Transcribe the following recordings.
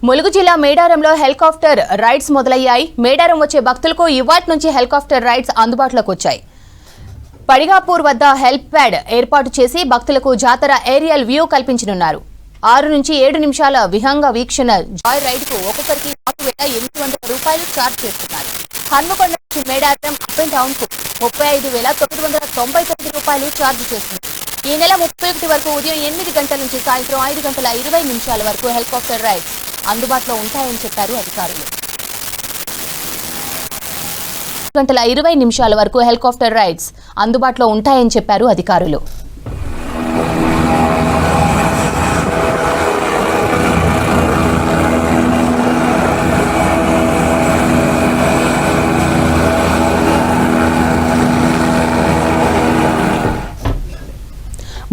ములుగు జిల్లా మేడారంలో helicopter rides మొదలయ్యాయి. మేడారం వచ్చే భక్తులకు ఇవాళ నుంచి హెలికాప్టర్ రైడ్స్ అందుబాటులోకి వచ్చాయి. పడిగాపూర్ వద్ద హెల్ప్ ప్యాడ్ ఏర్పాటు చేసి భక్తులకు జాతర ఏరియల్ వ్యూ కల్పించనున్నారు. 6 నుంచి 7 నిమిషాల విహంగ వీక్షణ జాయ్ రైడ్ కు ఒక్కొక్కరికి 4,800 రూపాయలు ఛార్జ్ చేస్తున్నారు. హన్మకొండ నుంచి మేడారం అప్ అండ్ డౌన్ కు 35,999 రూపాయలు ఛార్జ్ చేస్తున్నారు. ఈ నెల 31 వరకు ఉదయం 8 గంటల నుంచి సాయంత్రం 5:20 వరకు హెలికాప్టర్ రైడ్స్ అందుబాటులో ఉంటాయని చెప్పారు అధికారులు. 5:20 వరకు హెలికాప్టర్ రైడ్స్ అందుబాటులో ఉంటాయని చెప్పారు అధికారులు.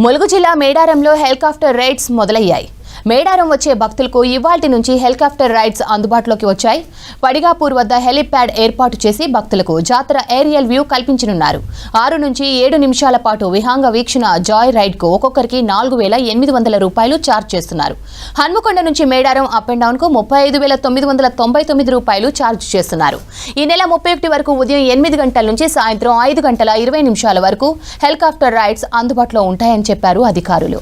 ములుగు జిల్లా మేడారంలో హెలికాప్టర్ రైడ్స్ మొదలయ్యాయి. మేడారం వచ్చే భక్తులకు ఇవాల్టి నుంచి హెలికాప్టర్ రైడ్స్ అందుబాటులోకి వచ్చాయి. పడిగాపూర్ వద్ద హెలిప్యాడ్ ఏర్పాటు చేసి భక్తులకు జాతర ఏరియల్ వ్యూ కల్పించనున్నారు. 6 నుంచి 7 నిమిషాల పాటు విహంగ వీక్షణ జాయ్ రైడ్ కు ఒక్కొక్కరికి 4,800 రూపాయలు ఛార్జ్ చేస్తున్నారు. హన్మకొండ నుంచి మేడారం అప్ అండ్ డౌన్ కు 35,999 రూపాయలు ఛార్జ్ చేస్తున్నారు. ఈ నెల 31 వరకు ఉదయం 8 గంటల నుంచి సాయంత్రం 5:20 వరకు హెలికాప్టర్ రైడ్స్ అందుబాటులో ఉంటాయని చెప్పారు అధికారులు.